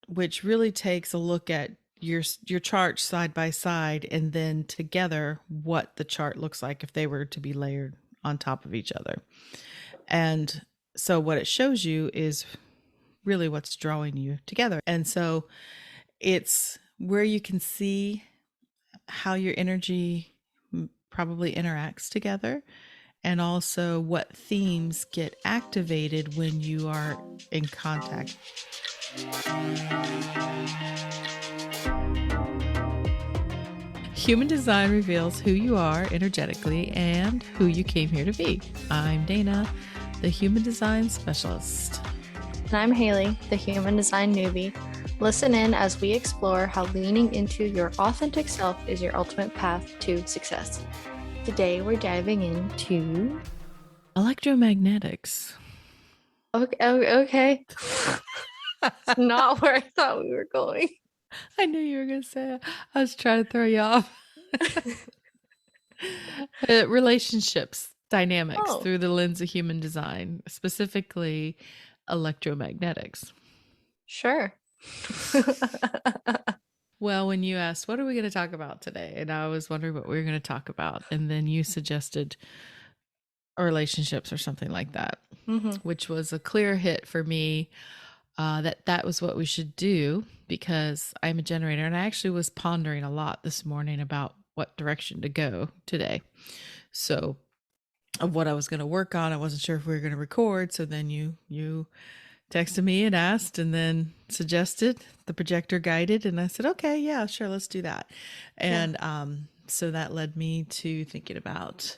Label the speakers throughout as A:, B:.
A: which really takes a look at your chart side by side and then together what the chart looks like if they were to be layered on top of each other. And so what it shows you is really what's drawing you together. And so it's where you can see how your energy probably interacts together, and also what themes get activated when you are in contact. Human design reveals who you are energetically and who you came here to be. I'm Dana, the human design specialist.
B: And I'm Haley, the human design newbie. Listen in as we explore how leaning into your authentic self is your ultimate path to success. Today, we're diving into
A: Electromagnetics.
B: Okay. It's not where I thought we were going.
A: I knew you were going to say it. I was trying to throw you off. Relationships, dynamics through the lens of human design, specifically electromagnetics.
B: Sure.
A: Well, when you asked, what are we going to talk about today? And I was wondering what we were going to talk about. And then you suggested relationships or something like that, which was a clear hit for me, that was what we should do, because I'm a generator. And I actually was pondering a lot this morning about what direction to go today. So of what I was going to work on. I wasn't sure if we were going to record. So then you texted me and asked, and then suggested, the projector guided, and I said, okay, yeah, sure, let's do that. And so that led me to thinking about,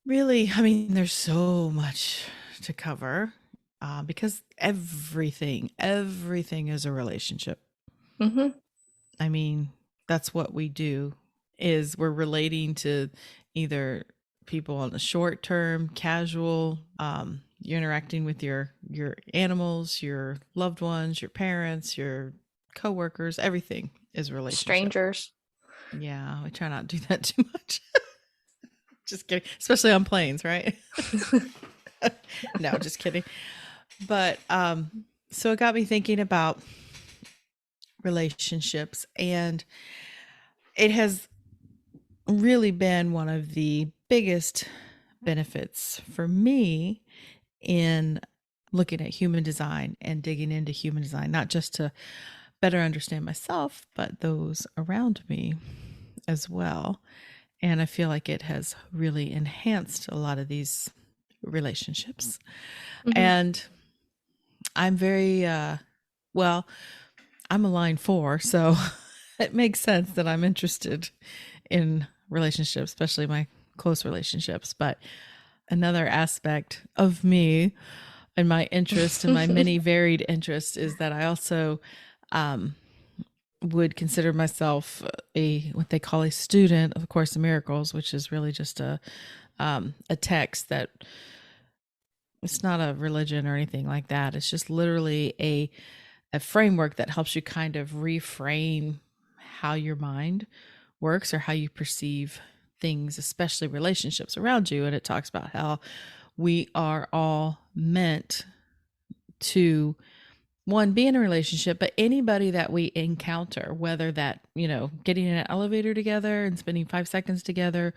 A: really, I mean, there's so much to cover, because everything is a relationship. I mean, that's what we do, is we're relating to either people on the short term, casual, you're interacting with your animals, your loved ones, your parents, your coworkers. Everything is a relationship.
B: Strangers.
A: Yeah, we try not to do that too much. Just kidding. Especially on planes, right? No, just kidding. But so it got me thinking about relationships, and it has really been one of the biggest benefits for me in looking at human design and digging into human design, not just to better understand myself, but those around me as well. And I feel like it has really enhanced a lot of these relationships. And I'm very, well, I'm a line 4, so it makes sense that I'm interested in relationships, especially my close relationships. But another aspect of me and my interest and my many varied interests is that I also would consider myself what they call a student of Course in Miracles, which is really just a text that, it's not a religion or anything like that. It's just literally a framework that helps you kind of reframe how your mind works or how you perceive things, especially relationships around you. And it talks about how we are all meant to, one, be in a relationship, but anybody that we encounter, whether that, getting in an elevator together and spending 5 seconds together,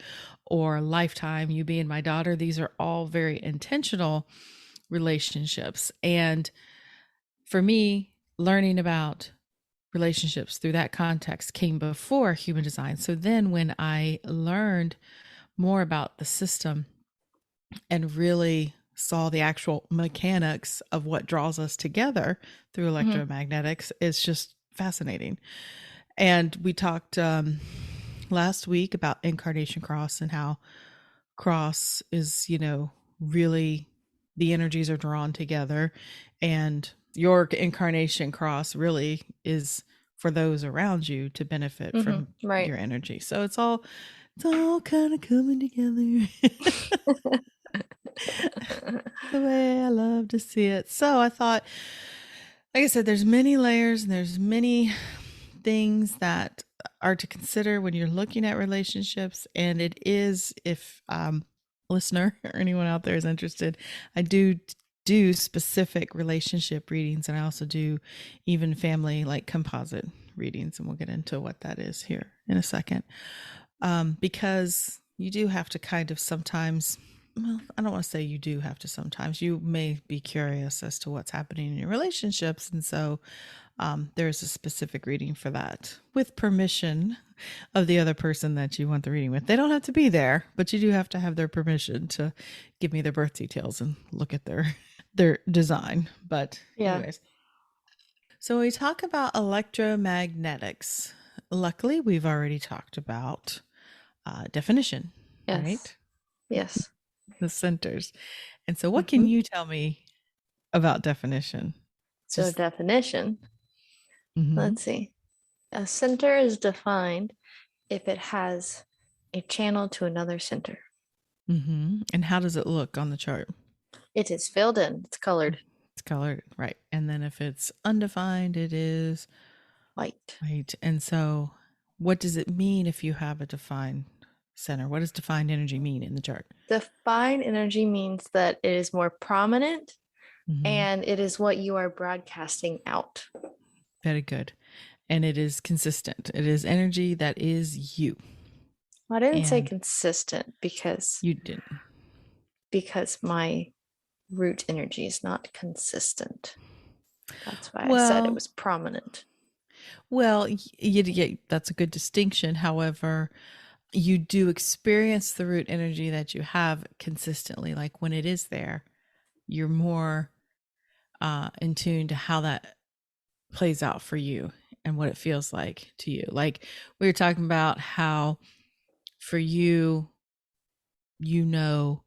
A: or lifetime, you being my daughter, these are all very intentional relationships. And for me, learning about relationships through that context came before human design. So then when I learned more about the system and really saw the actual mechanics of what draws us together through electromagnetics, it's just fascinating. And we talked last week about incarnation cross, and how cross is, really the energies are drawn together, and your incarnation cross really is for those around you to benefit from your energy. So it's all kind of coming together. The way I love to see it. So I thought, like I said, there's many layers and there's many things that are to consider when you're looking at relationships. And it is, if listener or anyone out there is interested, I do do specific relationship readings, and I also do even family, like composite readings, and we'll get into what that is here in a second. Because you do have to kind of sometimes, well, I don't want to say you do have to sometimes, you may be curious as to what's happening in your relationships. And so there's a specific reading for that with permission of the other person that you want the reading with. They don't have to be there, but you do have to have their permission to give me their birth details and look at their design. But
B: Yeah.
A: anyways, so we talk about electromagnetics. Luckily, we've already talked about definition,
B: Yes.
A: right?
B: Yes.
A: The centers. And so, what can
B: Mhm.
A: you tell me about definition?
B: So,
A: Just,
B: definition.
A: mm-hmm,
B: Let's see. A center is defined if it has a channel to another center.
A: mm-hmm. And how does it look on the chart?
B: It is filled in, it's colored
A: It's colored, right? And then if it's undefined, it is
B: white.
A: right. And so, what does it mean if you have a defined center? What does defined energy mean in the chart?
B: Defined energy means that it is more prominent
A: Mm-hmm.
B: and it is what you are broadcasting out.
A: Very good. And it is consistent. It is energy that is you.
B: I didn't say
A: And
B: consistent
A: you didn't.
B: because my root energy is not consistent. That's why I said it
A: Well,
B: was prominent.
A: well, that's a good distinction. However, you do experience the root energy that you have consistently. Like when it is there, you're more in tune to how that plays out for you and what it feels like to you. Like we were talking about how for you, you know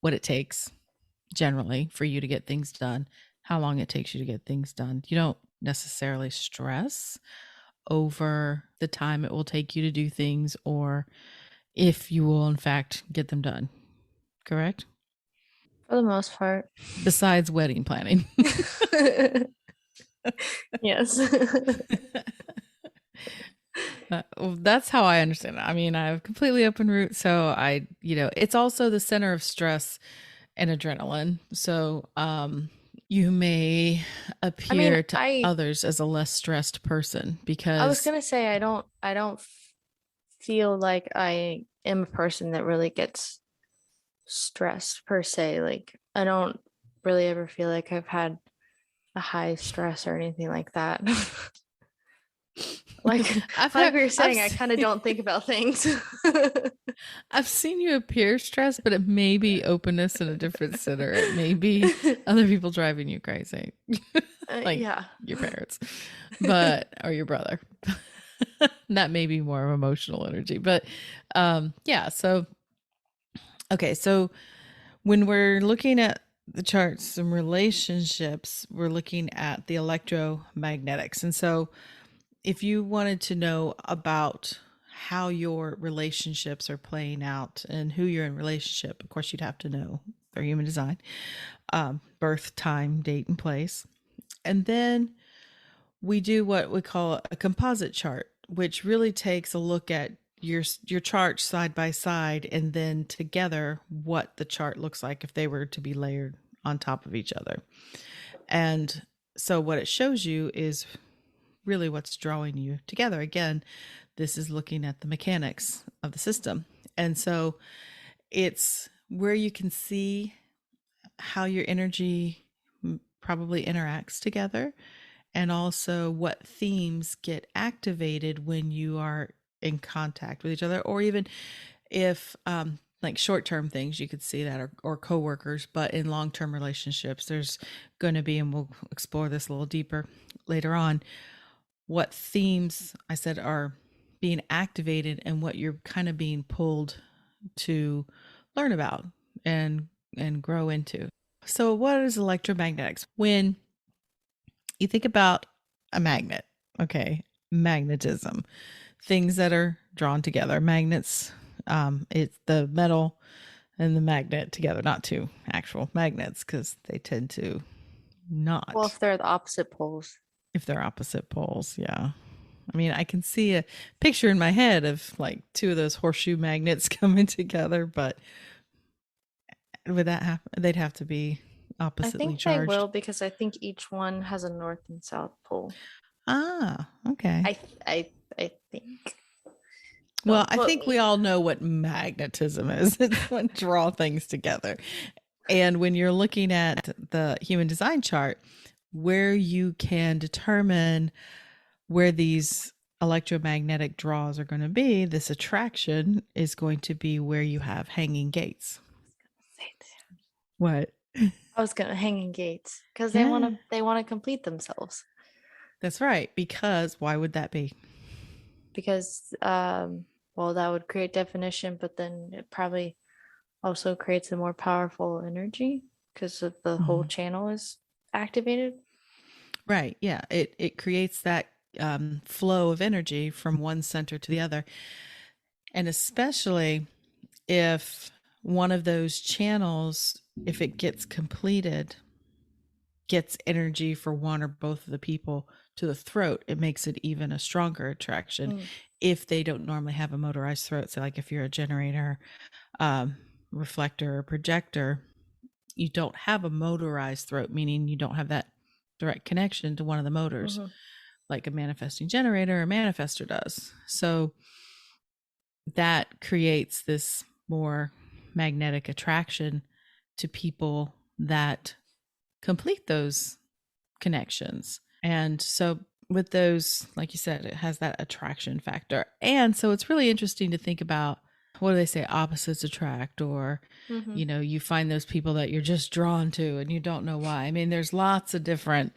A: what it takes generally for you to get things done, how long it takes you to get things done. You don't necessarily stress over the time it will take you to do things or if you will, in fact, get them done. Correct?
B: For the most part.
A: Besides wedding planning.
B: Yes.
A: Well, that's how I understand it. I mean, I have completely open root, so it's also the center of stress and adrenaline. So, you may
B: I mean,
A: appear to
B: I
A: others as a less stressed person
B: I was
A: because
B: gonna say I don't feel like I am a person that really gets stressed per se. Like I don't really ever feel like I've had a high stress or anything like that. like
A: I've
B: like
A: had,
B: we were
A: I've
B: saying, I kind of
A: seen,
B: don't think about things.
A: I've seen you appear stressed, but it may be openness in a different center. It may be other people driving you crazy, like
B: Yeah.
A: your parents, or your brother. That may be more of emotional energy, but yeah. So okay, so when we're looking at the charts and relationships, we're looking at the electromagnetics, and so if you wanted to know about how your relationships are playing out and who you're in relationship, of course, you'd have to know their human design, birth, time, date, and place. And then we do what we call a composite chart, which really takes a look at your chart side by side and then together what the chart looks like if they were to be layered on top of each other. And so what it shows you is really what's drawing you together. Again, this is looking at the mechanics of the system. And so it's where you can see how your energy probably interacts together and also what themes get activated when you are in contact with each other, or even if like short-term things you could see that, or coworkers, but in long-term relationships there's going to be, and we'll explore this a little deeper later on, what themes I said are being activated and what you're kind of being pulled to learn about and grow into. So what is electromagnetics? When you think about a magnet, okay, magnetism, things that are drawn together, magnets, it's the metal and the magnet together, not two actual magnets because they tend to
B: Well,
A: not
B: if they're the opposite poles.
A: if they're opposite poles. Yeah. I mean, I can see a picture in my head of like two of those horseshoe magnets coming together, but would that happen? They'd have to be
B: I
A: oppositely
B: think they
A: charged?
B: will because I think each one has a north and south pole.
A: Ah, okay.
B: I think.
A: Well,
B: Don't
A: I
B: quote
A: think we
B: me.
A: all know what magnetism is. It's what draw things together. And when you're looking at the human design chart, where you can determine where these electromagnetic draws are going to be, this attraction is going to be where you have hanging gates. What?
B: I was gonna hanging gates because
A: Yeah,
B: they want to complete themselves
A: that's right. Because why would that be?
B: because well that would create definition, but then it probably also creates a more powerful energy because of the whole
A: Mhm.
B: channel is activated.
A: Right. Yeah. It creates that flow of energy from one center to the other. And especially if one of those channels, if it gets completed, gets energy for one or both of the people to the throat, it makes it even a stronger attraction
B: Mm.
A: if they don't normally have a motorized throat. So, like if you're a generator, um, reflector, or projector, you don't have a motorized throat, meaning you don't have that direct connection to one of the motors,
B: Hmm.
A: like a manifesting generator or manifester does. So, that creates this more magnetic attraction to people that complete those connections. And so with those, like you said, it has that attraction factor. And so it's really interesting to think about, what do they say, opposites attract, or
B: Hmm.
A: you find those people that you're just drawn to and you don't know why. I mean, there's lots of different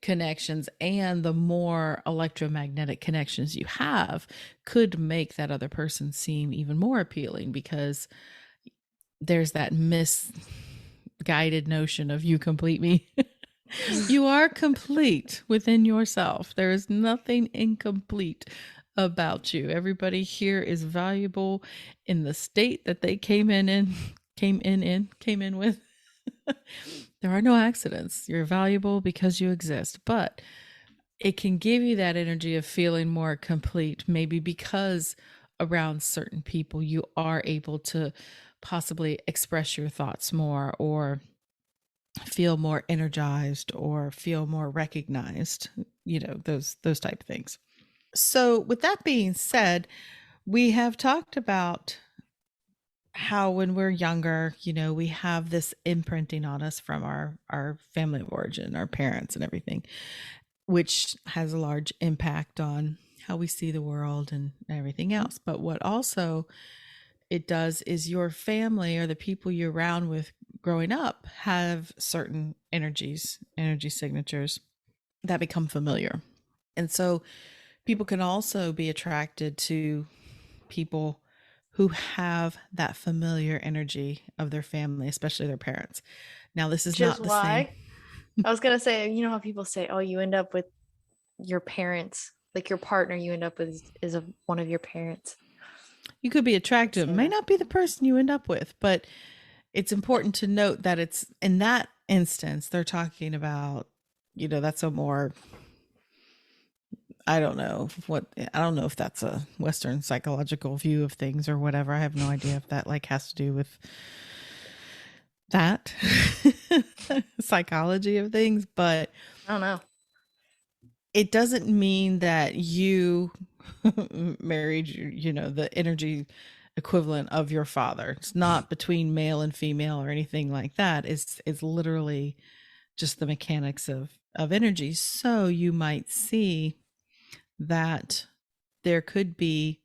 A: connections, and the more electromagnetic connections you have could make that other person seem even more appealing, because there's that misguided notion of you complete me. You are complete within yourself. There is nothing incomplete about you. Everybody here is valuable in the state that they came in with. There are no accidents. You're valuable because you exist. But it can give you that energy of feeling more complete, maybe because around certain people you are able to possibly express your thoughts more, or feel more energized, or feel more recognized, those type of things. So with that being said, we have talked about how when we're younger, we have this imprinting on us from our family of origin, our parents and everything, which has a large impact on how we see the world and everything else. But what also it does is your family or the people you're around with growing up have certain energy signatures that become familiar. And so people can also be attracted to people who have that familiar energy of their family, especially their parents. Now, this is
B: Which is
A: not the same.
B: why I was gonna say, you know how people say, "Oh, you end up with your parents, like your partner you end up with one of your parents."
A: You could be
B: They
A: attracted, it
B: say
A: may
B: that.
A: not be the person you end up with, but it's important to note that it's in that instance, they're talking about, that's a more, I don't know if that's a Western psychological view of things or whatever. I have no idea if that like has to do with that psychology of things, but
B: I don't know.
A: it doesn't mean that you married, the energy equivalent of your father. It's not between male and female or anything like that. It's literally just the mechanics of energy. So you might see that there could be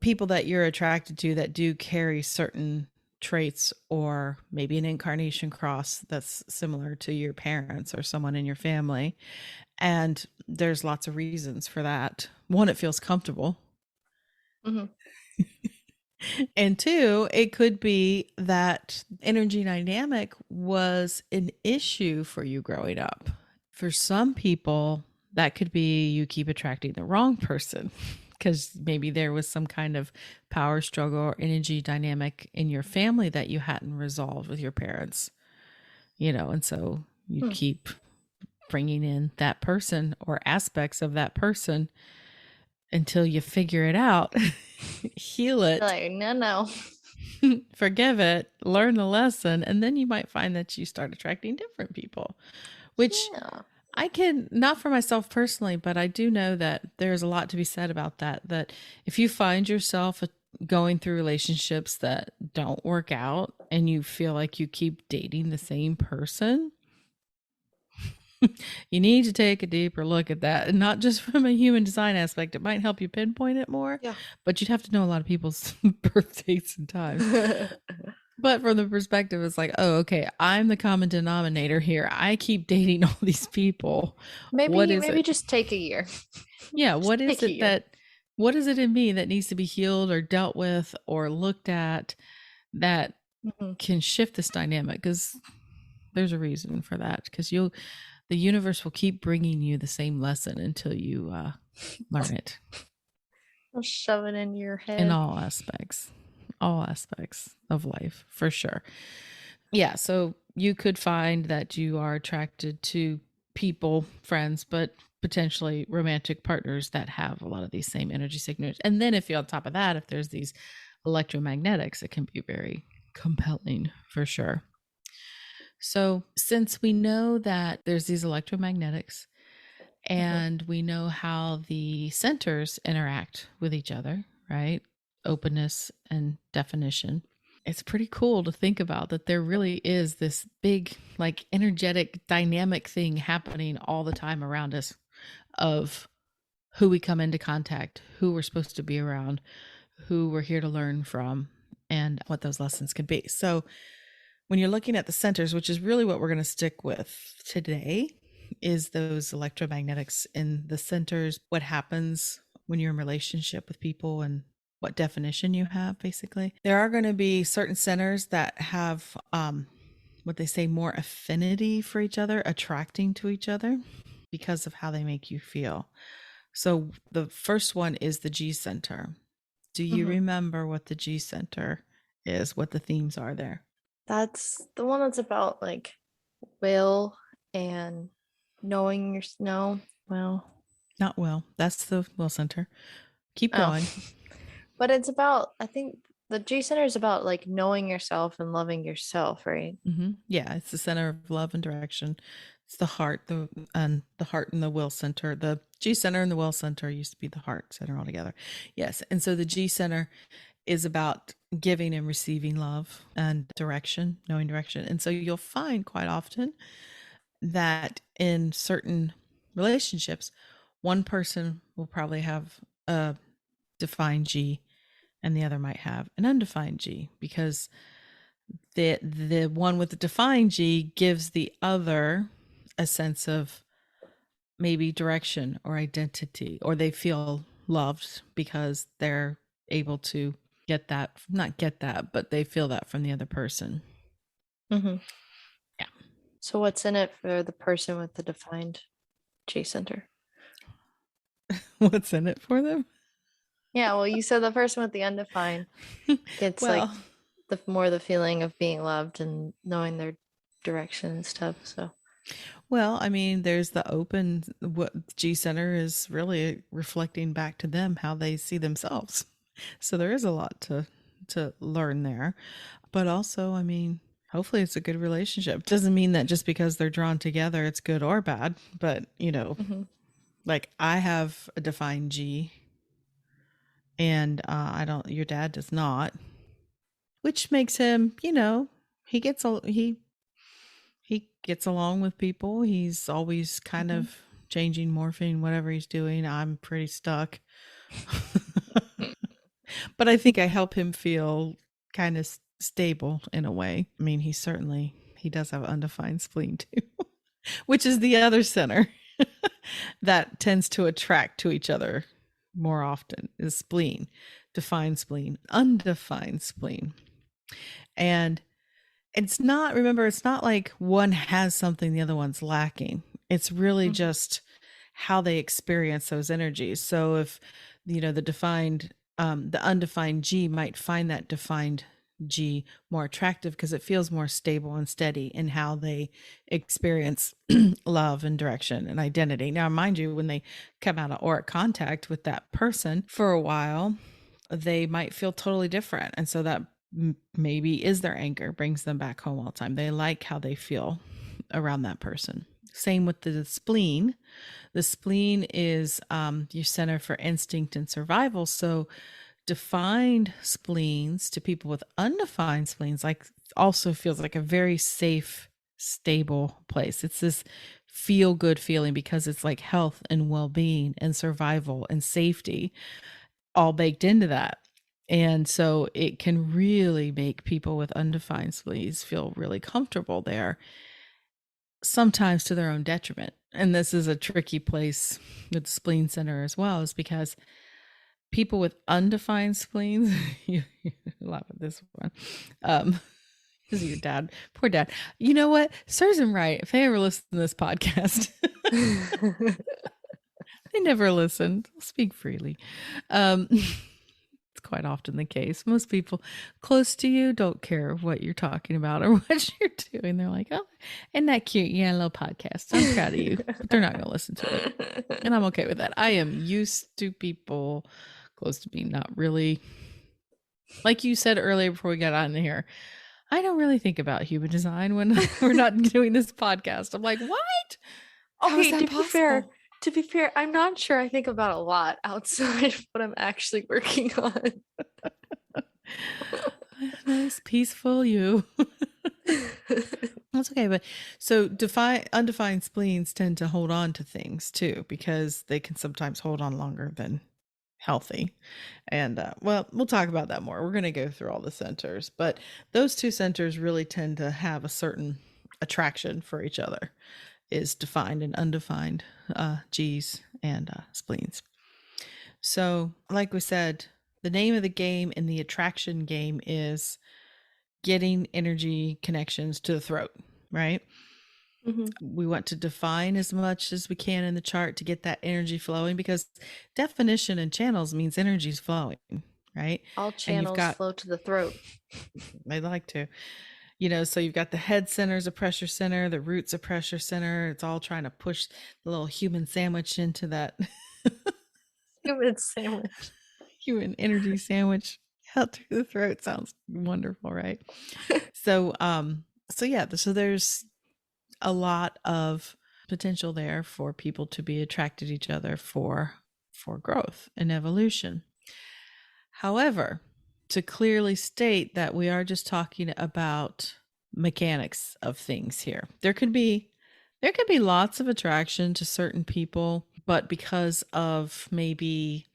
A: people that you're attracted to that do carry certain traits, or maybe an incarnation cross that's similar to your parents or someone in your family. And there's lots of reasons for that. One, it feels comfortable.
B: Hmm.
A: And two, it could be that energy dynamic was an issue for you growing up. For some people, that could be you keep attracting the wrong person because maybe there was some kind of power struggle or energy dynamic in your family that you hadn't resolved with your parents, and so you
B: Hmm.
A: keep bringing in that person or aspects of that person until you figure it out, heal
B: You're
A: it,
B: like, no, no.
A: forgive it, learn the lesson, and then you might find that you start attracting different people, which
B: Yeah.
A: I can, not for myself personally, but I do know that there's a lot to be said about that. That if you find yourself going through relationships that don't work out and you feel like you keep dating the same person, you need to take a deeper look at that. And not just from a human design aspect, it might help you pinpoint it more,
B: Yeah.
A: but you'd have to know a lot of people's birth dates and times. But from the perspective, it's like, oh, okay, I'm the common denominator here. I keep dating all these people. What is
B: Maybe
A: it?
B: just take a year.
A: Yeah,
B: Just
A: what is
B: take a
A: it
B: year.
A: that, what is it in me that needs to be healed or dealt with or looked at that
B: Mhm.
A: can shift this dynamic? Because there's a reason for that. Because the universe will keep bringing you the same lesson until you learn it
B: I'll shove it in your
A: in
B: head.
A: all aspects of life, for sure. Yeah, so you could find that you are attracted to people, friends, but potentially romantic partners that have a lot of these same energy signatures. And then if you on top of that, if there's these electromagnetics, it can be very compelling for sure. So since we know that there's these electromagnetics
B: Mhm.
A: and we know how the centers interact with each other, right? Openness and definition. It's pretty cool to think about that there really is this big, like, energetic, dynamic thing happening all the time around us of who we come into contact, who we're supposed to be around, who we're here to learn from, and what those lessons could be. So, when you're looking at the centers, which is really what we're going to stick with today, is those electromagnetics in the centers, what happens when you're in relationship with people and what definition you have, basically. There are going to be certain centers that have what they say more affinity for each other, attracting to each other because of how they make you feel. So the first one is the G center. Do you
B: Mhm.
A: remember what the G center is, what the themes are there?
B: That's the one that's about like will and knowing your no. Well,
A: Not well. That's the will center. Keep
B: oh,
A: going.
B: but it's about, I think the G center is about like knowing yourself and loving yourself, right?
A: Yeah, it's the center of love and direction. It's the heart, the heart and the will center. The G center and the will center used to be the heart center altogether. Yes, and so the G center is about giving and receiving love and direction, knowing direction. And so you'll find quite often that in certain relationships, one person will probably have a defined G and the other might have an undefined G because the one with the defined G gives the other a sense of maybe direction or identity, or they feel loved because they're able to get that, not get that, but they feel that from the other person.
B: Hmm.
A: Yeah.
B: So what's in it for the person with the defined G center?
A: What's in it for them?
B: Yeah, well, you said the person with the undefined gets like
A: Well,
B: the more the feeling of being loved and knowing their direction and stuff. So,
A: I mean, there's the open, what G center is really reflecting back to them how they see themselves. So there is a lot to learn there. But also, I mean, hopefully it's a good relationship. Doesn't mean that just because they're drawn together it's good or bad, but
B: mhm.
A: like I have a defined G and I don't, your dad does not, which makes him, he gets a he gets along with people. He's always kind
B: Mhm.
A: of changing, morphing, whatever he's doing. I'm pretty stuck. But I think I help him feel kind of stable in a way. I mean, he does have undefined spleen too, which is the other center that tends to attract to each other more often is spleen, defined spleen, undefined spleen. And remember, it's not like one has something the other one's lacking. It's really
B: Mhm.
A: just how they experience those energies. So if, the undefined G might find that defined G more attractive because it feels more stable and steady in how they experience love and direction and identity. Now, mind you, when they come out of auric contact with that person for a while, they might feel totally different. And so that maybe is their anchor, brings them back home all the time. They like how they feel around that person. Same with the spleen. The spleen is your center for instinct and survival. So defined spleens to people with undefined spleens like also feels like a very safe, stable place. It's this feel good feeling because it's like health and well-being and survival and safety all baked into that. And so it can really make people with undefined spleens feel really comfortable there, sometimes to their own detriment. And this is a tricky place with the spleen center as well, is because people with undefined spleens, you laugh at this one. This is your dad, poor dad. You know what? Serves him right. If they ever listen to this podcast, they never listen. I'll speak freely. It's quite often the case. Most people close to you don't care what you're talking about or what you're doing. They're like, oh, isn't that cute? Yeah, a little podcast. I'm proud of you. But they're not going to listen to it. And I'm okay with that. I am used to people close to me not really, like you said earlier before we got on here, I don't really think about human design when we're not doing this podcast. I'm like, what? How is
B: Okay,
A: that possible?
B: to be fair, I'm not sure I think about a lot outside of what I'm actually working on.
A: Nice, peaceful you. That's okay. But so undefined spleens tend to hold on to things too, because they can sometimes hold on longer than healthy. And well, we'll talk about that more. We're going to go through all the centers, but those two centers really tend to have a certain attraction for each other, is defined and undefined G's and spleens. So, like we said, the name of the game in the attraction game is getting energy connections to the throat, right? We want to define as much as we can in the chart to get that energy flowing, because definition and channels means energy's flowing, right?
B: All
A: And you've
B: channels
A: got,
B: flow to the throat.
A: I'd like to, so you've got the head center as a pressure center, the roots a pressure center. It's all trying to push the little human sandwich into that
B: Human sandwich.
A: human energy sandwich out through the throat. Sounds wonderful, right? So so there's a lot of potential there for people to be attracted to each other for growth and evolution. However, to clearly state that we are just talking about mechanics of things here. There could be lots of attraction to certain people, but because of maybe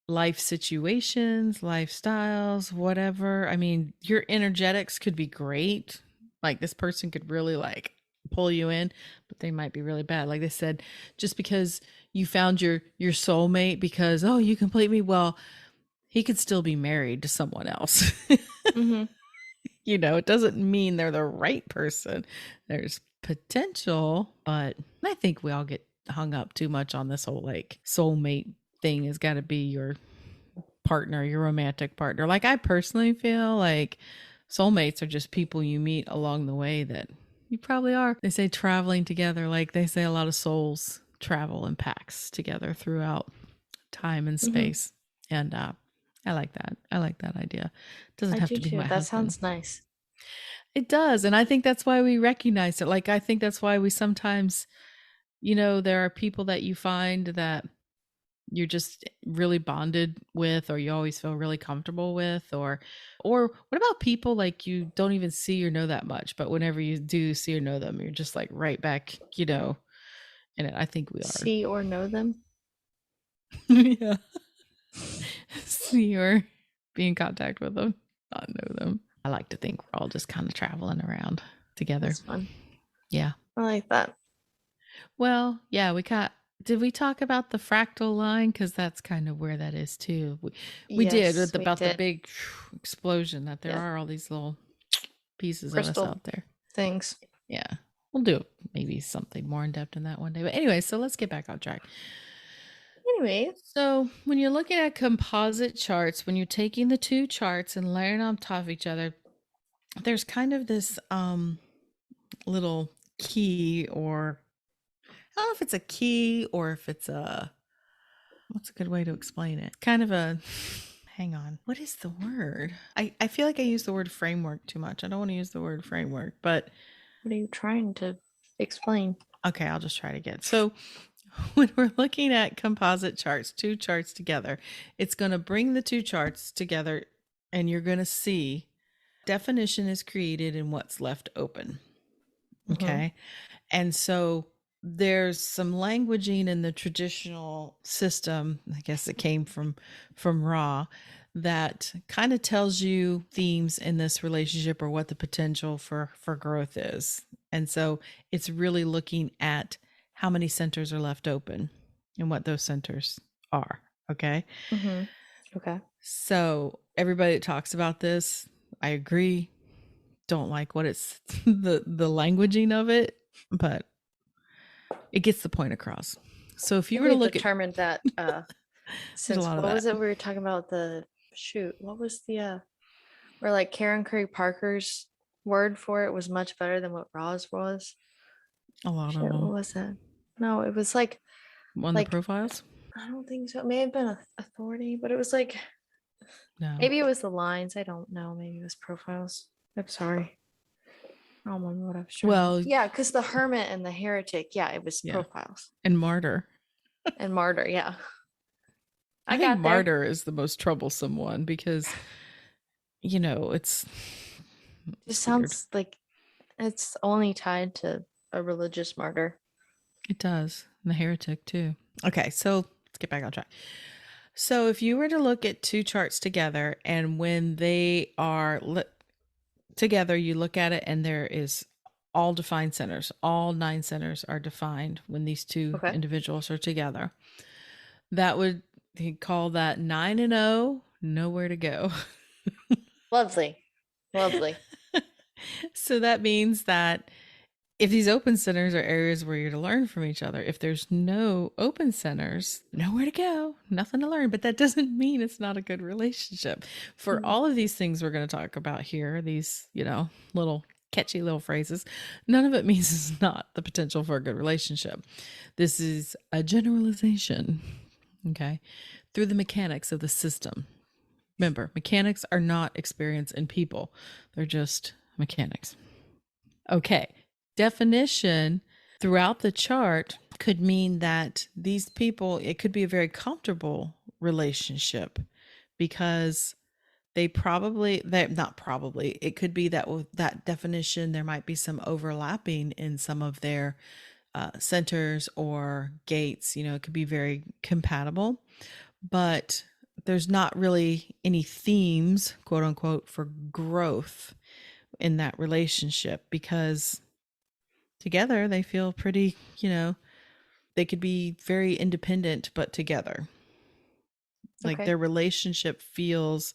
A: life situations, lifestyles, whatever. I mean, your energetics could be great. Like this person could really like pull you in, but they might be really bad. Like they said, just because you found your soulmate because, oh, you complete me, well, he could still be married to someone else. It doesn't mean they're the right person. There's potential, but I think we all get hung up too much on this whole like soulmate thing has got to be your partner, your romantic partner. Like I personally feel like soulmates are just people you meet along the way that you probably are. They say traveling together, like they say a lot of souls travel in packs together throughout time and space. And I like that. I like that idea. It doesn't have to be
B: too.
A: my
B: That
A: husband.
B: sounds nice.
A: It does. And I think that's why we recognize it. Like I think that's why we sometimes, there are people that you find that you're just really bonded with, or you always feel really comfortable with, or what about people like you don't even see or know that much, but whenever you do see or know them, you're just like right back, in it. I think we are.
B: See or know them?
A: Yeah. See or be in contact with them, not know them. I like to think we're all just kind of traveling around together.
B: That's fun.
A: Yeah.
B: I like that.
A: Well, yeah, did we talk about the fractal line? Because that's kind of where that is too. We did
B: Yes, we
A: about the
B: did.
A: big explosion, that there
B: Yeah.
A: are all these little pieces of
B: Crystal
A: us out there.
B: things.
A: Yeah. We'll do maybe something more in depth in that one day. But anyway, so let's get back on track.
B: Anyway,
A: So when you're looking at composite charts, when you're taking the two charts and layering on top of each other, there's kind of this little key, or I don't know if it's a key or if it's what's a good way to explain it? Kind of a hang on. What is the word? I feel like I use the word framework too much. I don't want to use the word framework, but
B: What are you trying to explain?
A: okay, I'll just try it again. So when we're looking at composite charts, two charts together, it's going to bring the two charts together and you're going to see definition is created and what's left open. Okay. And so there's some languaging in the traditional system, I guess it came from Ra, that kind of tells you themes in this relationship or what the potential for growth is. And so it's really looking at how many centers are left open and what those centers are. Okay.
B: Okay.
A: So everybody that talks about this, I agree. Don't like what it's the languaging of it, but it gets the point across. So if you were to
B: We
A: look
B: determined that
A: there's a
B: since
A: lot of
B: what was
A: that.
B: it we were talking about what was the where like Karen Curry Parker's word for it was much better than what Ra's was.
A: A lot of
B: Shit, what
A: them
B: was that? No, it was like
A: on the
B: like
A: profiles.
B: I don't think so. It may have been authority, but it was like
A: No.
B: maybe it was the lines. I don't know. Maybe it was profiles. I'm sorry. I don't remember what I was trying
A: Well,
B: to. Yeah, because the hermit and the heretic. Yeah, it was
A: yeah.
B: profiles
A: And martyr.
B: and martyr. Yeah,
A: I
B: I
A: think
B: got there.
A: martyr is the most troublesome one because it's
B: Just
A: weird.
B: sounds like it's only tied to a religious martyr.
A: It does. And the heretic too. Okay, so let's get back on track. So if you were to look at two charts together and when they are together, you look at it and there is all defined centers. All 9 centers are defined when these two
B: Okay.
A: individuals are together. That would he call that 9 and 0, nowhere to go.
B: Lovely. Lovely.
A: So that means that if these open centers are areas where you're to learn from each other, if there's no open centers, nowhere to go, nothing to learn. But that doesn't mean it's not a good relationship. For all of these things we're going to talk about here, these, little catchy little phrases, none of it means it's not the potential for a good relationship. This is a generalization, okay, through the mechanics of the system. Remember, mechanics are not experience in people, they're just mechanics. Okay, definition throughout the chart could mean that these people, it could be a very comfortable relationship because it could be that with that definition, there might be some overlapping in some of their centers or gates. It could be very compatible, but there's not really any themes, quote unquote, for growth in that relationship because together they feel pretty, they could be very independent, but together. Like their relationship feels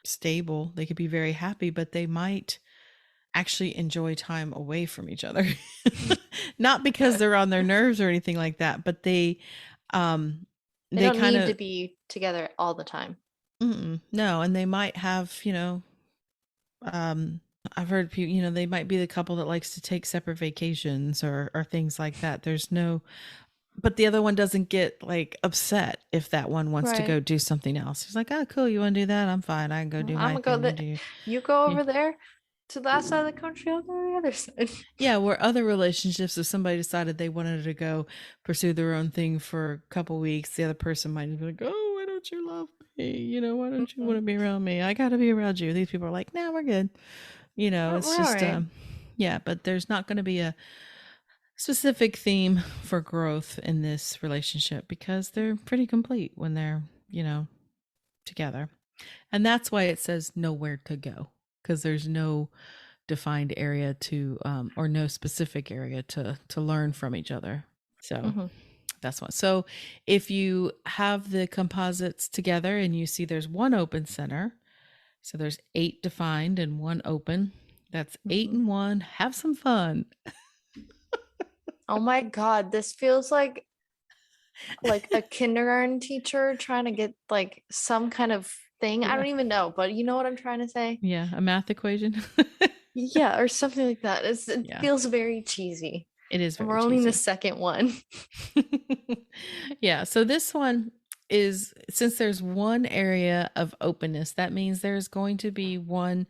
A: stable. They could be very happy, but they might actually enjoy time away from each other. Not because they're on their nerves or anything like that, but they
B: don't
A: kind
B: need to
A: of
B: be together all the time.
A: no, and they might have, I've heard people, they might be the couple that likes to take separate vacations or things like that. There's no, but the other one doesn't get like upset if that one wants to go do something else. He's like, oh, cool. You want to do that? I'm fine. I can go do my thing.
B: You go over there to that side of the country. I'll go to the other side.
A: Yeah. Where other relationships, if somebody decided they wanted to go pursue their own thing for a couple weeks, the other person might be like, oh, why don't you love me? Why don't you want to be around me? I got to be around you. These people are like, nah, we're good. It's just,
B: right.
A: yeah, but there's not going to be a specific theme for growth in this relationship because they're pretty complete when they're, together. And that's why it says nowhere to go because there's no defined area to, or no specific area to learn from each other. So that's one. So if you have the composites together and you see there's one open center, so there's 8 defined and 1 open. That's 8 and 1. Have some fun.
B: Oh my God, this feels like a kindergarten teacher trying to get like some kind of thing.
A: Yeah.
B: I don't even know, but you know what I'm trying to say?
A: Yeah, a math equation.
B: Yeah, or something like that. It feels very cheesy.
A: It is very
B: We're only in the
A: cheesy.
B: second one.
A: Yeah, so this one, is since there's one area of openness, that means there's going to be one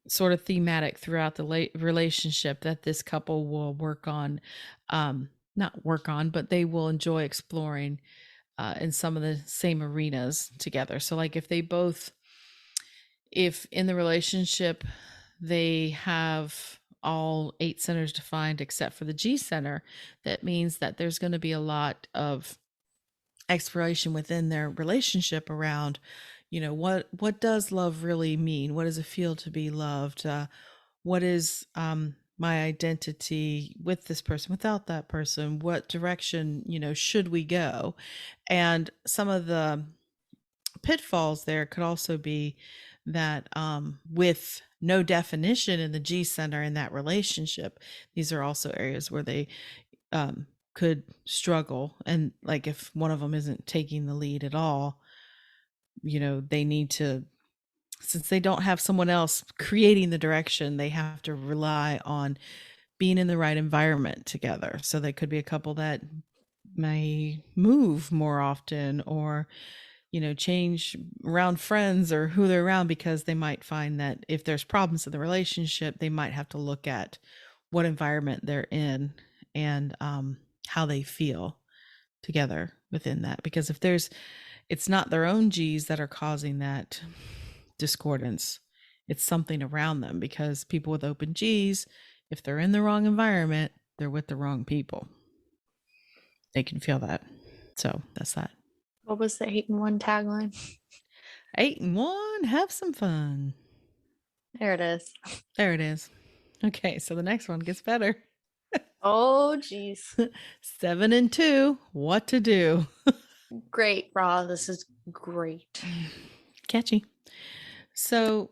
A: sort of thematic throughout the relationship that this couple will work on, not work on, but they will enjoy exploring in some of the same arenas together. So, like if in the relationship they have all 8 centers defined except for the G center, that means that there's going to be a lot of exploration within their relationship around, what does love really mean? What does it feel to be loved? What is my identity with this person, without that person? What direction, should we go? And some of the pitfalls there could also be that with no definition in the G center in that relationship, these are also areas where they could struggle. And like if one of them isn't taking the lead at all, they need to, since they don't have someone else creating the direction, they have to rely on being in the right environment together. So they could be a couple that may move more often, or change around friends or who they're around, because they might find that if there's problems in the relationship, they might have to look at what environment they're in and how they feel together within that. Because if it's not their own G's that are causing that discordance, it's something around them. Because people with open G's, if they're in the wrong environment, they're with the wrong people. They can feel that. So that's that.
B: What was the 8-in-1 tagline?
A: 8-in-1, have some fun.
B: There it is.
A: There it is. Okay, so the next one gets better.
B: Oh, geez.
A: 7-2, what to do?
B: Great, Ra. This is great.
A: Catchy. So,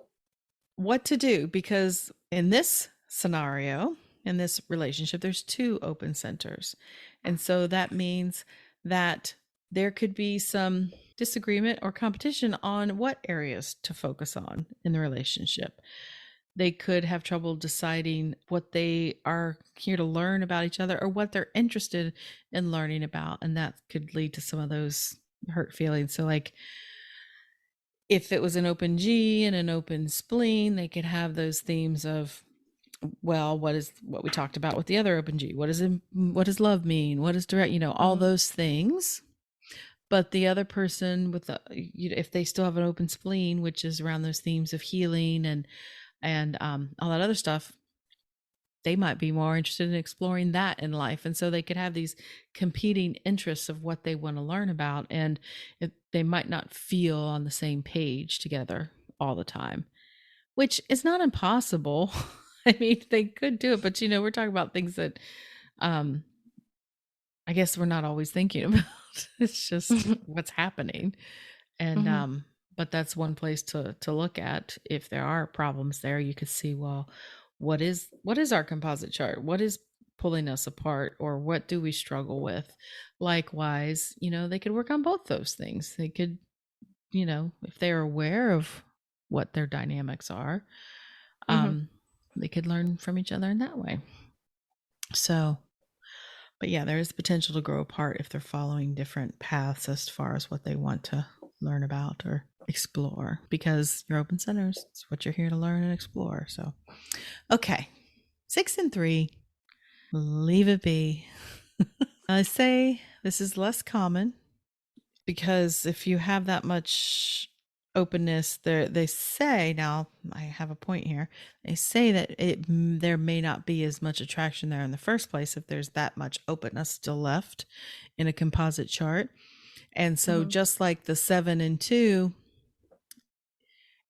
A: what to do? Because in this scenario, in this relationship, there's 2 open centers. And so that means that there could be some disagreement or competition on what areas to focus on in the relationship. They could have trouble deciding what they are here to learn about each other or what they're interested in learning about. And that could lead to some of those hurt feelings. So, like, if it was an open G and an open spleen, they could have those themes of, well, what we talked about with the other open G? What does love mean? What is direct? All those things. But the other person with if they still have an open spleen, which is around those themes of healing and all that other stuff, they might be more interested in exploring that in life. And so they could have these competing interests of what they want to learn about. And they might not feel on the same page together all the time, which is not impossible. I mean, they could do it, but we're talking about things that I guess we're not always thinking about. It's just what's happening. And but that's one place to look at. If there are problems there, you could see, well, what is our composite chart? What is pulling us apart, or what do we struggle with? Likewise, they could work on both those things. They could, if they're aware of what their dynamics are, they could learn from each other in that way. So, but yeah, there is potential to grow apart if they're following different paths as far as what they want to learn about or explore, because you're open centers. It's what you're here to learn and explore. So, okay, 6-3, leave it be. I say this is less common because if you have that much openness, they say, now I have a point here, they say that there may not be as much attraction there in the first place if there's that much openness still left in a composite chart. And so just like the 7 and 2,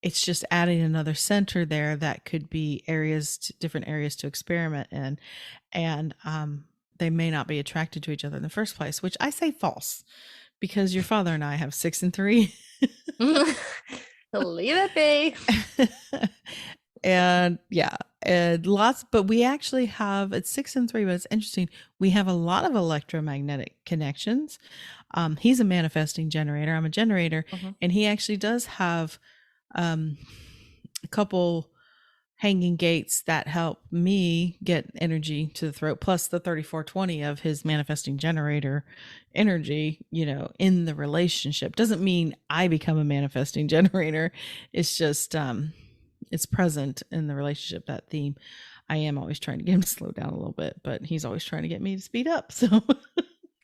A: it's just adding another center there that could be different areas to experiment in. And they may not be attracted to each other in the first place, which I say false, because your father and I have 6 and 3.
B: Leave it be.
A: And yeah, and lots, but we actually have, it's 6 and 3, but it's interesting. We have a lot of electromagnetic connections. He's a manifesting generator. I'm a generator. And he actually does have a couple hanging gates that help me get energy to the throat, plus the 3420 of his manifesting generator energy, in the relationship. Doesn't mean I become a manifesting generator. It's just, it's present in the relationship, that theme. I am always trying to get him to slow down a little bit, but he's always trying to get me to speed up. So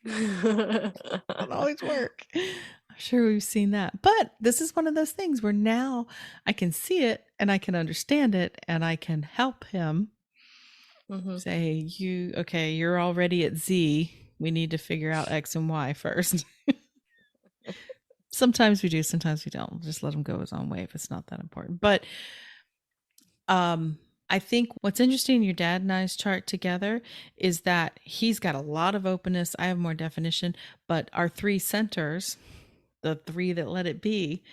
A: it doesn't always work. I'm sure we've seen that. But this is one of those things where now I can see it and I can understand it and I can help him say, you're already at Z. We need to figure out X and Y first. Sometimes we do, sometimes we don't. Just let him go his own way if it's not that important. But I think what's interesting in your dad and I's chart together is that he's got a lot of openness. I have more definition, but our three centers, the three that let it be,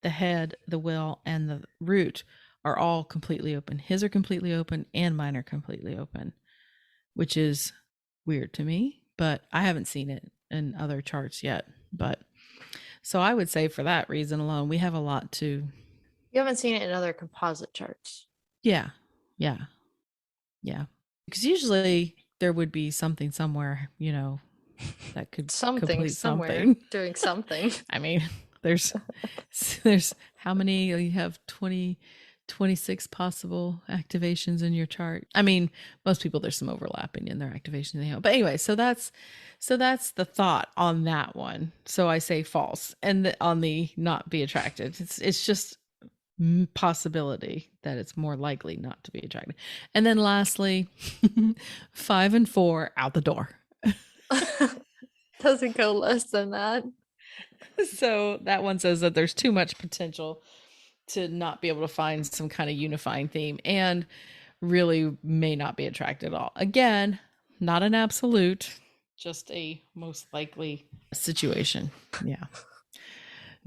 A: the head, the will, and the root, are all completely open. His are completely open and mine are completely open, which is weird to me, but I haven't seen it in other charts yet. But so I would say for that reason alone, we have a lot to.
B: You haven't seen it in other composite charts.
A: Yeah. Because usually there would be something somewhere, that could
B: something somewhere
A: something.
B: Doing something.
A: I mean, there's how many? You have 26 possible activations in your chart. I mean, most people, there's some overlapping in their activations. But anyway, so that's the thought on that one. So I say false. And on the not be attracted, it's just possibility that it's more likely not to be attracted. And then lastly, 5 and 4 out the door.
B: Doesn't go less than that.
A: So that one says that there's too much potential to not be able to find some kind of unifying theme and really may not be attracted at all. Again, not an absolute, just a most likely situation. Yeah.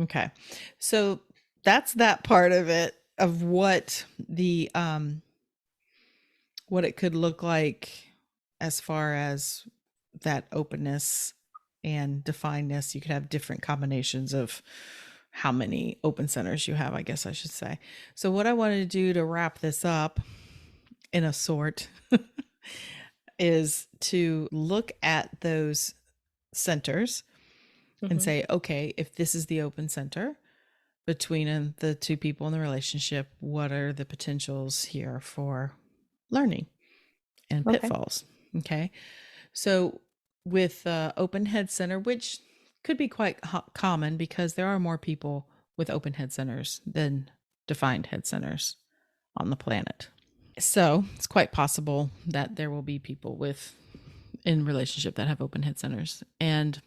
A: Okay. So that's that part of it, of what the what it could look like as far as that openness and definedness. You could have different combinations of how many open centers you have, I guess I should say. So what I wanted to do to wrap this up in a sort is to look at those centers and say, okay, if this is the open center between the two people in the relationship, what are the potentials here for learning and pitfalls? Okay. So with open head center, which could be quite common because there are more people with open head centers than defined head centers on the planet. So it's quite possible that there will be people in relationship that have open head centers. And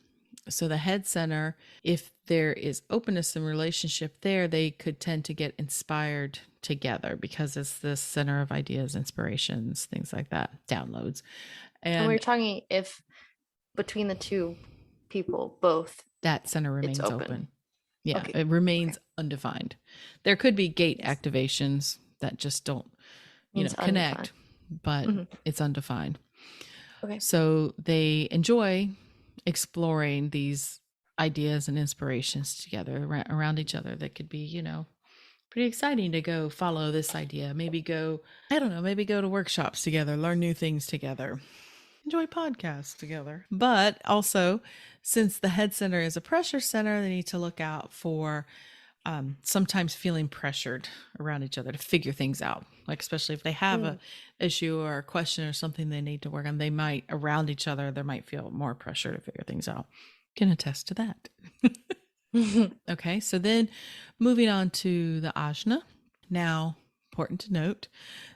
A: so the head center, if there is openness in relationship there, they could tend to get inspired together because it's the center of ideas, inspirations, things like that, downloads.
B: And we're talking if between the two people, both,
A: that center remains open. Yeah, okay. It remains undefined. There could be gate activations that just don't, connect, but it's undefined. Okay. So they enjoy exploring these ideas and inspirations together around each other. That could be, pretty exciting to go follow this idea. Maybe go to workshops together, learn new things together, enjoy podcasts together. But also, since the head center is a pressure center, they need to look out for sometimes feeling pressured around each other to figure things out. Like, especially if they have a issue or a question or something they need to work on, they might, around each other, they might feel more pressure to figure things out. Can attest to that. Okay, so then moving on to the ajna. Now, important to note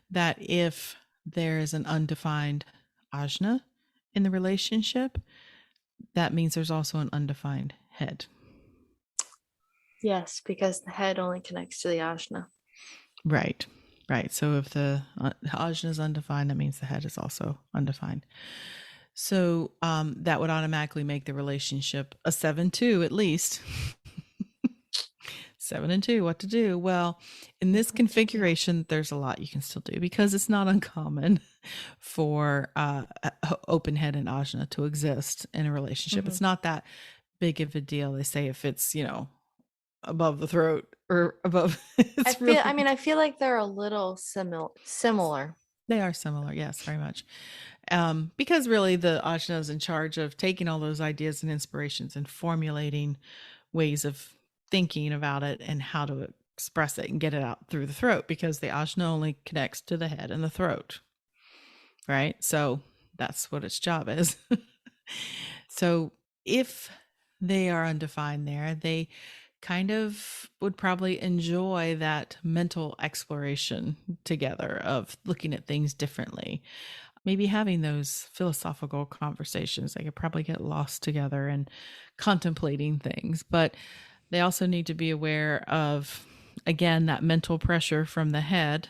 A: that if there is an undefined ajna in the relationship, that means there's also an undefined head.
B: Yes, because the head only connects to the ajna.
A: Right. So if the ajna is undefined, that means the head is also undefined. So that would automatically make the relationship a 7-2 at least. 7 and 2, what to do? Well, in this configuration, there's a lot you can still do because it's not uncommon for open head and ajna to exist in a relationship. It's not that big of a deal. They say if it's, above the throat or above.
B: I
A: It's
B: feel, I
A: really,
B: mean, I feel like they're a little similar.
A: they are similar. Yes, very much. Because really the ajna is in charge of taking all those ideas and inspirations and formulating ways of thinking about it and how to express it and get it out through the throat, because the ajna only connects to the head and the throat, right? So that's what its job is. So if they are undefined there, they kind of would probably enjoy that mental exploration together of looking at things differently. Maybe having those philosophical conversations. They could probably get lost together and contemplating things, but they also need to be aware of, again, that mental pressure from the head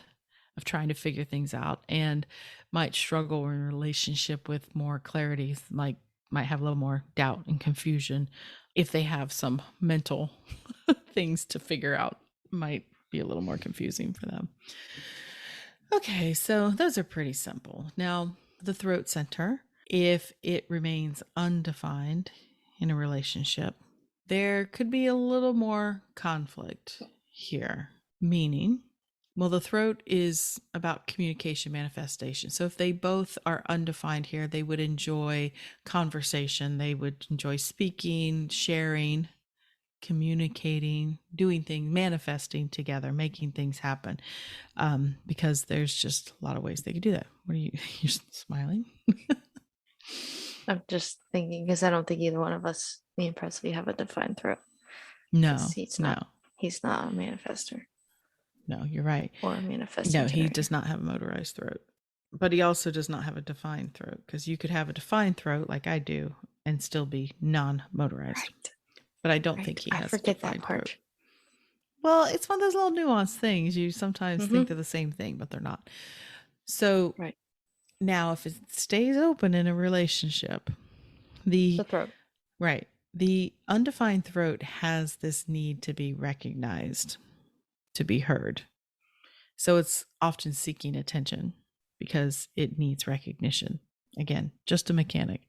A: of trying to figure things out, and might struggle in relationship with more clarity, like might have a little more doubt and confusion if they have some mental things to figure out, might be a little more confusing for them. Okay, so those are pretty simple. Now, the throat center, if it remains undefined in a relationship, there could be a little more conflict here. Meaning, well, the throat is about communication manifestation. So if they both are undefined here, they would enjoy conversation, they would enjoy speaking, sharing, communicating, doing things, manifesting together, making things happen. Because there's just a lot of ways they could do that. What are you, you're smiling?
B: I'm just thinking because I don't think either one of us, me and Presley, have a defined throat because
A: No, no,
B: he's not a manifester
A: no, you're right.
B: or a manifesting
A: No, he
B: generator.
A: does not have a motorized throat, but he also does not have a defined throat, because you could have a defined throat like I do and still be non-motorized.
B: Right.
A: But I don't think
B: Right.
A: he
B: I
A: has a
B: forget that
A: defined throat.
B: part.
A: Well, it's one of those little nuanced things. You sometimes think they're the same thing, but they're not. So
B: Right.
A: now, if it stays open in a relationship, the
B: The throat.
A: right, the undefined throat has this need to be recognized, to be heard. So it's often seeking attention because it needs recognition. Again, just a mechanic,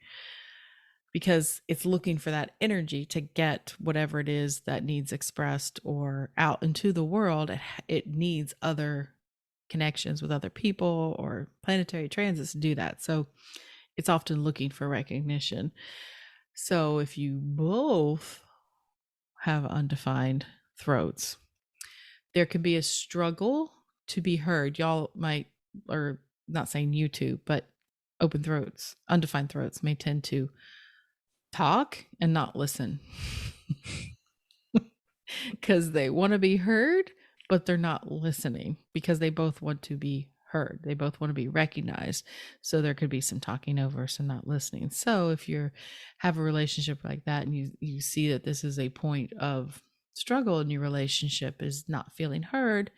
A: because it's looking for that energy to get whatever it is that needs expressed or out into the world. It needs other connections with other people or planetary transits to do that. So it's often looking for recognition. So if you both have undefined throats, there can be a struggle to be heard. Y'all might, or not saying you two, but open throats, undefined throats may tend to talk and not listen because they want to be heard, but they're not listening because they both want to be heard. They both want to be recognized. So there could be some talking over, some not listening. So if you have a relationship like that and you see that this is a point of struggle in your relationship, is not feeling heard,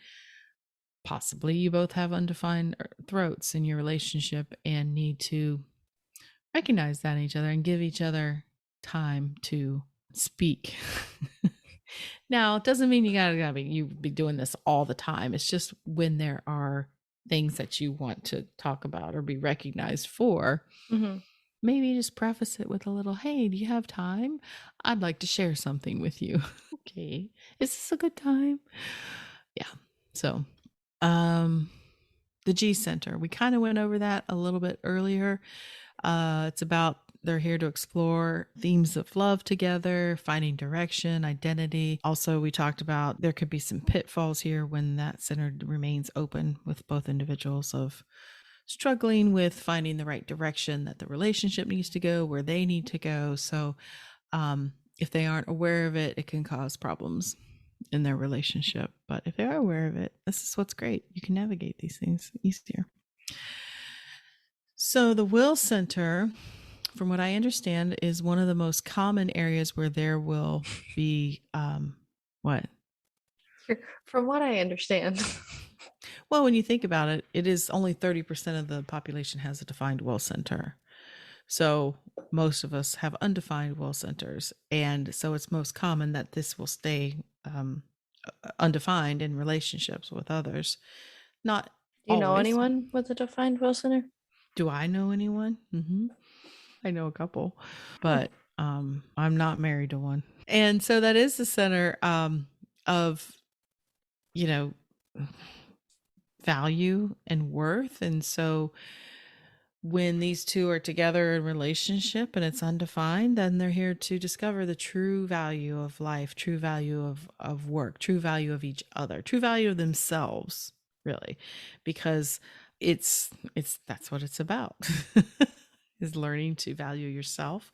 A: possibly you both have undefined throats in your relationship and need to recognize that in each other and give each other time to speak. Now, it doesn't mean you be doing this all the time. It's just when there are things that you want to talk about or be recognized for, maybe just preface it with a little, hey, do you have time? I'd like to share something with you. Okay. Is this a good time? Yeah. So, the G Center, we kind of went over that a little bit earlier. It's about they're here to explore themes of love together, finding direction, identity. Also, we talked about there could be some pitfalls here when that center remains open with both individuals, of struggling with finding the right direction that the relationship needs to go, where they need to go. So, if they aren't aware of it, it can cause problems in their relationship. But if they are aware of it, this is what's great. You can navigate these things easier. So the will center, from what I understand, is one of the most common areas where there will be what?
B: From what I understand.
A: Well, when you think about it, it is only 30% of the population has a defined will center. So most of us have undefined will centers. And so it's most common that this will stay undefined in relationships with others. Not
B: Do you know
A: always.
B: anyone with a defined will center?
A: Do I know anyone? I know a couple, but I'm not married to one. And so that is the center. of, you know, value and worth. And so when these two are together in relationship and it's undefined, then they're here to discover the true value of life, true value of work, true value of each other, true value of themselves, really, because it's that's what it's about. Is learning to value yourself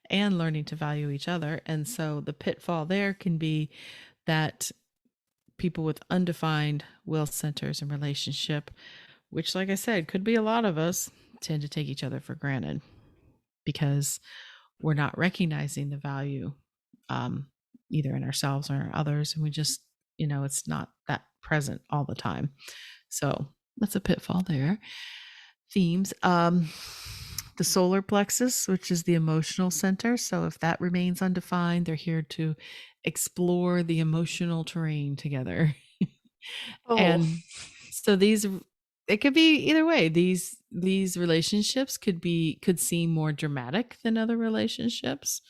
A: and learning to value each other. And so the pitfall there can be that people with undefined will centers in relationship, which, like I said, could be a lot of us, tend to take each other for granted because we're not recognizing the value, um, either in ourselves or in others. And we just, it's not that present all the time. So that's a pitfall there. Themes. The solar plexus, which is the emotional center. So if that remains undefined, they're here to explore the emotional terrain together.
B: Oh,
A: And so it could be either way. These relationships could seem more dramatic than other relationships.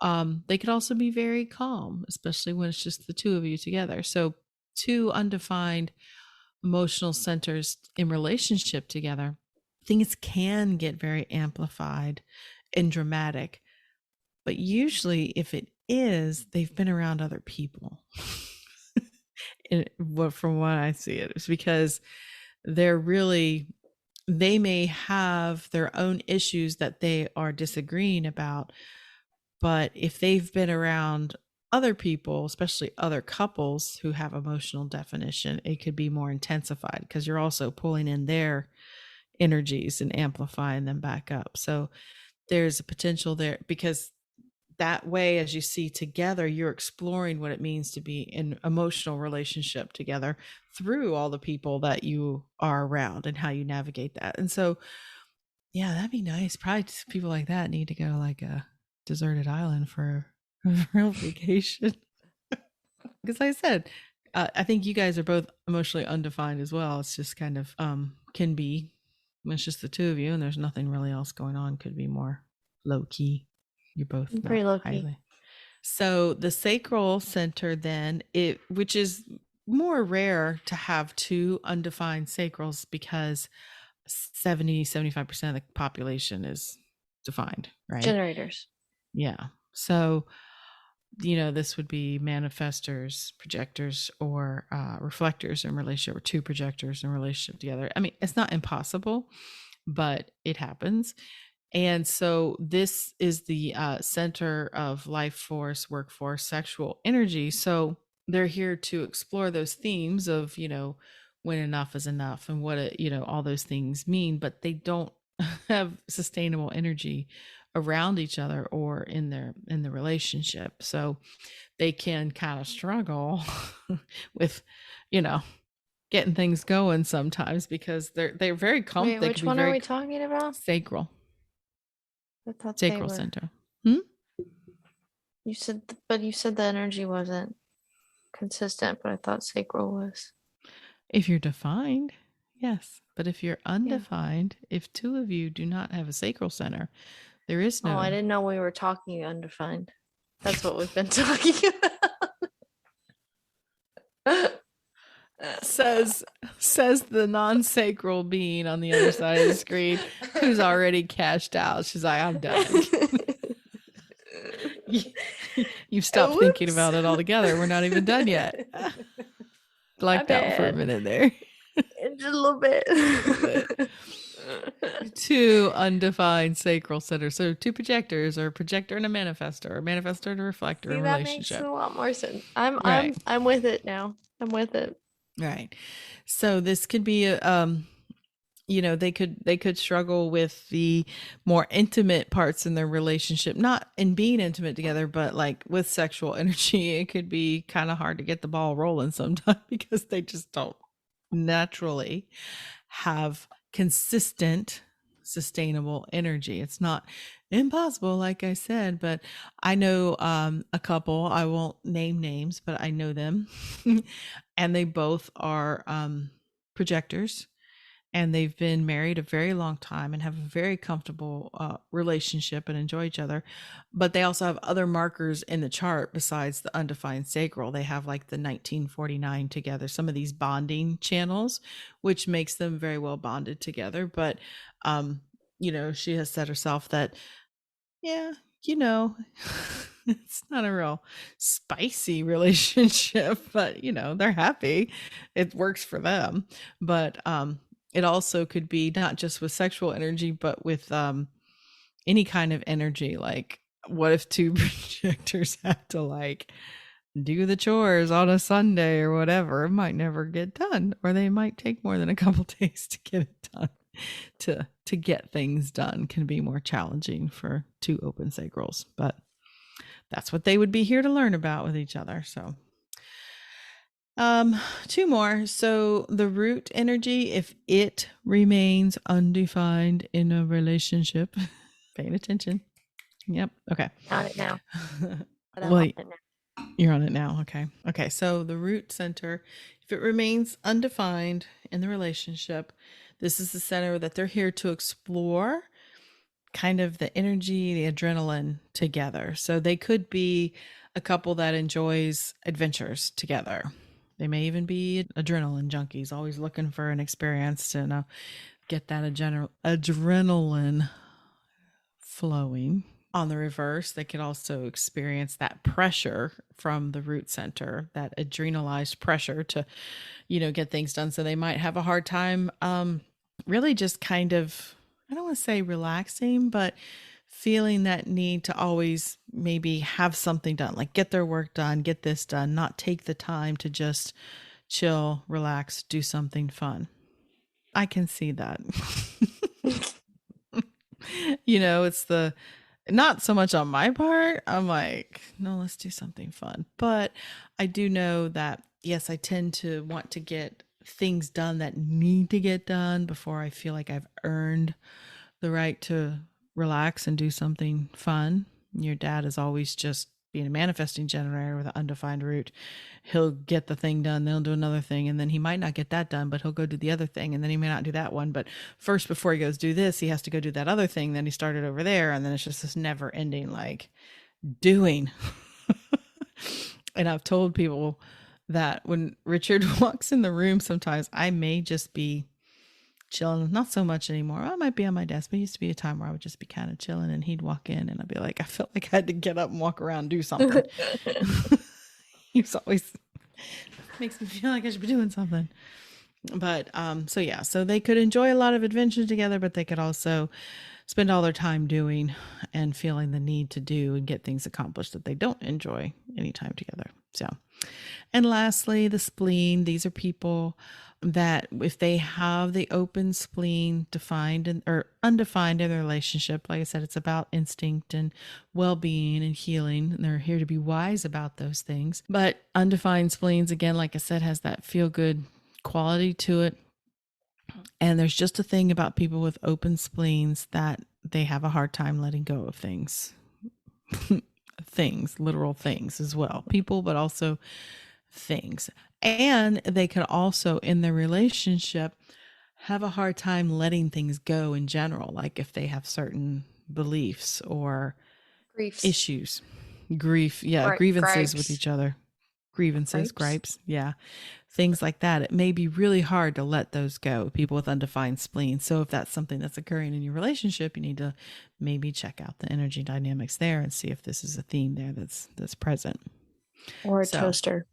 A: They could also be very calm, especially when it's just the two of you together. So two undefined emotional centers in relationship together, things can get very amplified and dramatic. But usually if it is, they've been around other people. From what I see, it's because they may have their own issues that they are disagreeing about. But if they've been around other people, especially other couples who have emotional definition, it could be more intensified because you're also pulling in their energies and amplifying them back up. So there's a potential there, because that way, as you see together, you're exploring what it means to be in emotional relationship together through all the people that you are around and how you navigate that. And so, yeah, that'd be nice. Probably people like that need to go like a deserted island for a real vacation. Because like I said, I think you guys are both emotionally undefined as well. It's just kind of can be when it's just the two of you and there's nothing really else going on. Could be more low key. You're both
B: I'm
A: not
B: pretty low key.
A: highly. So the sacral center then, which is more rare to have two undefined sacrals because 75% of the population is defined, right?
B: Generators.
A: Yeah. So, this would be manifestors, projectors, or reflectors in relationship, or two projectors in relationship together. I mean, it's not impossible, but it happens. And so this is the center of life force, workforce, sexual energy. So they're here to explore those themes of, when enough is enough and what all those things mean, but they don't have sustainable energy around each other or in the relationship. So they can kind of struggle with, getting things going sometimes because they're very
B: Wait,
A: they
B: which
A: can be
B: one are
A: very
B: we talking about?
A: sacral.
B: I thought they
A: Sacral
B: were.
A: center.
B: You said, but you said the energy wasn't consistent, but I thought sacral was.
A: If you're defined, yes. But if you're
B: Yeah.
A: undefined, if two of you do not have a sacral center, there is
B: Oh, I
A: no
B: didn't know we were talking undefined. That's what we've been talking about.
A: says the non-sacral being on the other side of the screen who's already cashed out. She's like, I'm done. You've stopped thinking about it altogether. We're not even done yet. Blacked out for a minute there.
B: Just a little bit.
A: Two undefined sacral centers. So two projectors, or a projector and a manifestor, or a manifestor and a reflector.
B: See,
A: in
B: that makes
A: relationship.
B: a lot more sense. I'm
A: Right.
B: I'm with it now. I'm with it.
A: Right. So this could be they could struggle with the more intimate parts in their relationship, not in being intimate together, but like with sexual energy. It could be kind of hard to get the ball rolling sometimes because they just don't naturally have consistent sustainable energy. It's not impossible, like I said, but I know a couple, I won't name names, but I know them and they both are projectors, and they've been married a very long time and have a very comfortable relationship and enjoy each other. But they also have other markers in the chart besides the undefined sacral. They have like the 1949 together, some of these bonding channels, which makes them very well bonded together. But, she has said herself that, yeah, you know, it's not a real spicy relationship, but they're happy. It works for them. But it also could be not just with sexual energy, but with any kind of energy. Like, what if two projectors have to like do the chores on a Sunday or whatever? It might never get done, or they might take more than a couple days to get it done. To get things done can be more challenging for two open sacrals, but that's what they would be here to learn about with each other. So two more. So the root energy, if it remains undefined in a relationship, paying attention. Yep. Okay.
B: On it now. But I'm
A: Well,
B: on it now.
A: you're on it now. Okay. So the root center, if it remains undefined in the relationship, this is the center that they're here to explore kind of the energy, the adrenaline together. So they could be a couple that enjoys adventures together. They may even be adrenaline junkies, always looking for an experience to get that adrenaline flowing. On the reverse, they could also experience that pressure from the root center, that adrenalized pressure to, get things done. So they might have a hard time really just kind of, I don't want to say relaxing, but feeling that need to always maybe have something done, like get their work done, get this done, not take the time to just chill, relax, do something fun. I can see that. It's the not so much on my part. I'm like, no, let's do something fun. But I do know that, yes, I tend to want to get things done that need to get done before I feel like I've earned the right to relax and do something fun. Your dad is always just being a manifesting generator with an undefined root. He'll get the thing done, then he'll do another thing, and then he might not get that done, but he'll go do the other thing, and then he may not do that one. But first, before he goes do this, he has to go do that other thing. Then he started over there, and then it's just this never ending like doing. And I've told people that when Richard walks in the room, sometimes I may just be chilling, not so much anymore. I might be on my desk, but it used to be a time where I would just be kind of chilling, and he'd walk in and I'd be like, I felt like I had to get up and walk around and do something. He's always makes me feel like I should be doing something. But so they could enjoy a lot of adventures together, but they could also spend all their time doing and feeling the need to do and get things accomplished that they don't enjoy any time together. So, and lastly, the spleen. These are people that if they have the open spleen defined or undefined in their relationship, like I said, it's about instinct and well-being and healing. And they're here to be wise about those things. But undefined spleens, again, like I said, has that feel-good quality to it. And there's just a thing about people with open spleens that they have a hard time letting go of things. Things, literal things as well. People, but also things. And they could also, in their relationship, have a hard time letting things go in general. Like if they have certain beliefs or
B: Griefs.
A: issues, grievances
B: gripes.
A: with each other. Gripes. Yeah. Things like that. It may be really hard to let those go, people with undefined spleen. So if that's something that's occurring in your relationship, you need to maybe check out the energy dynamics there and see if this is a theme there that's present.
B: Or a toaster.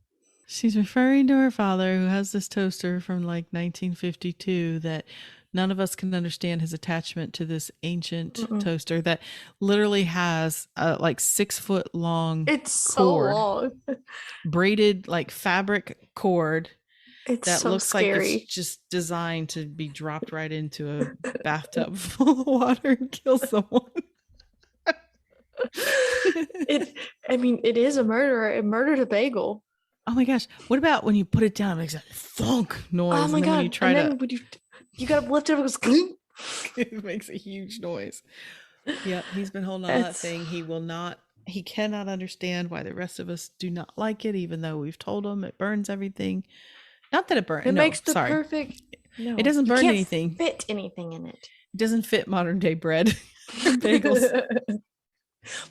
A: She's referring to her father, who has this toaster from like 1952 that none of us can understand his attachment to this ancient toaster that literally has a like 6 foot long
B: cord, long,
A: braided like fabric cord that
B: so
A: looks
B: scary.
A: like it's just designed to be dropped right into a bathtub full of water and kill someone.
B: It is a murderer. It murdered a bagel.
A: Oh my gosh. What about when you put it down, it makes a thunk noise.
B: Oh my God.
A: When you try
B: when you gotta lift it up, it goes
A: it makes a huge noise. Yep. He's been holding on to that thing. He cannot understand why the rest of us do not like it, even though we've told him it burns everything. Not that it burns.
B: It makes the perfect No,
A: It doesn't
B: you
A: burn
B: can't
A: anything.
B: fit anything in it.
A: It doesn't fit modern day bread or bagels.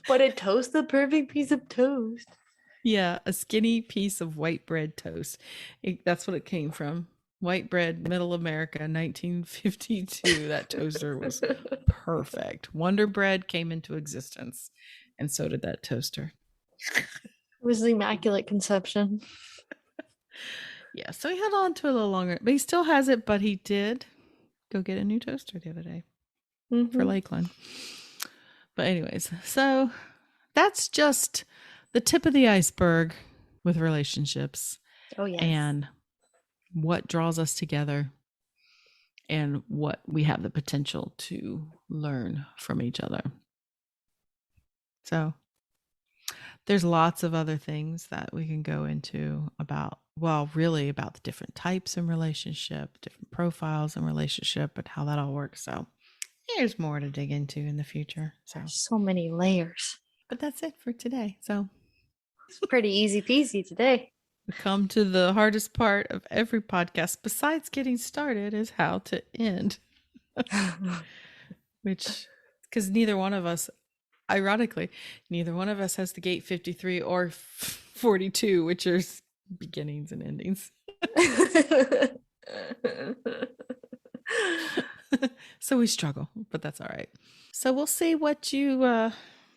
B: But it toasts the perfect piece of toast.
A: Yeah, a skinny piece of white bread toast. That's what it came from. White bread, middle America, 1952. That toaster was perfect. Wonder Bread came into existence, and so did that toaster.
B: It was the Immaculate Conception.
A: Yeah, so he held on to it a little longer, but he still has it. But he did go get a new toaster the other day for Lakeland. But anyways, so that's just the tip of the iceberg with relationships.
B: Oh, yes.
A: And what draws us together and what we have the potential to learn from each other. So there's lots of other things that we can go into about, well, really about the different types in relationship, different profiles in relationship, and how that all works. So there's more to dig into in the future.
B: So many layers.
A: But that's it for today. So
B: it's pretty easy peasy today.
A: We come to the hardest part of every podcast, besides getting started, is how to end. Which, because neither one of us, ironically, neither one of us has the gate 53 or 42, which are beginnings and endings. So we struggle, but that's all right. So we'll see what you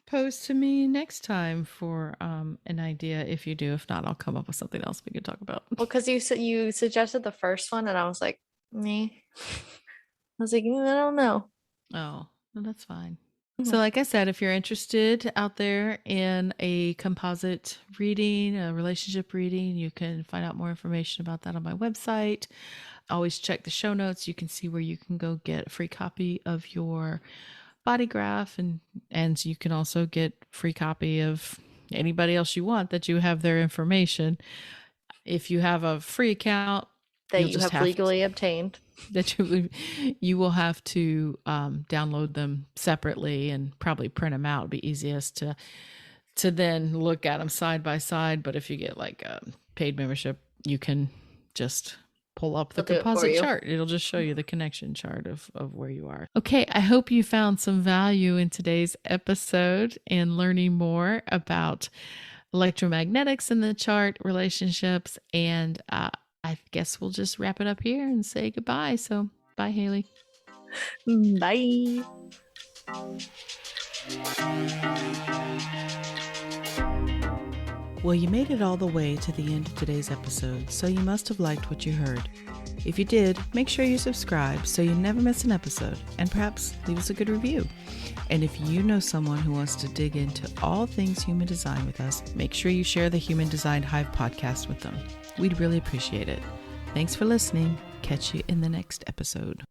A: pose to me next time for an idea. If you do, if not, I'll come up with something else we can talk about.
B: Well, because you suggested the first one, and I was like, me. I was like, I don't know.
A: Oh, well, that's fine. So like I said, if you're interested out there in a composite reading, a relationship reading, you can find out more information about that on my website. Always check the show notes. You can see where you can go get a free copy of your Bodygraph, and you can also get a free copy of anybody else you want that you have their information. If you have a free account
B: that you have legally obtained,
A: that you will have to download them separately and probably print them out. It'd be easiest to then look at them side by side. But if you get like a paid membership, you can just pull up the composite chart. It'll just show you the connection chart of where you are. Okay, I hope you found some value in today's episode and learning more about electromagnetics in the chart, relationships, and I guess we'll just wrap it up here and say goodbye. So bye, Haley.
B: Bye.
A: Well, you made it all the way to the end of today's episode, so you must have liked what you heard. If you did, make sure you subscribe so you never miss an episode, and perhaps leave us a good review. And if you know someone who wants to dig into all things human design with us, make sure you share the Human Design Hive podcast with them. We'd really appreciate it. Thanks for listening. Catch you in the next episode.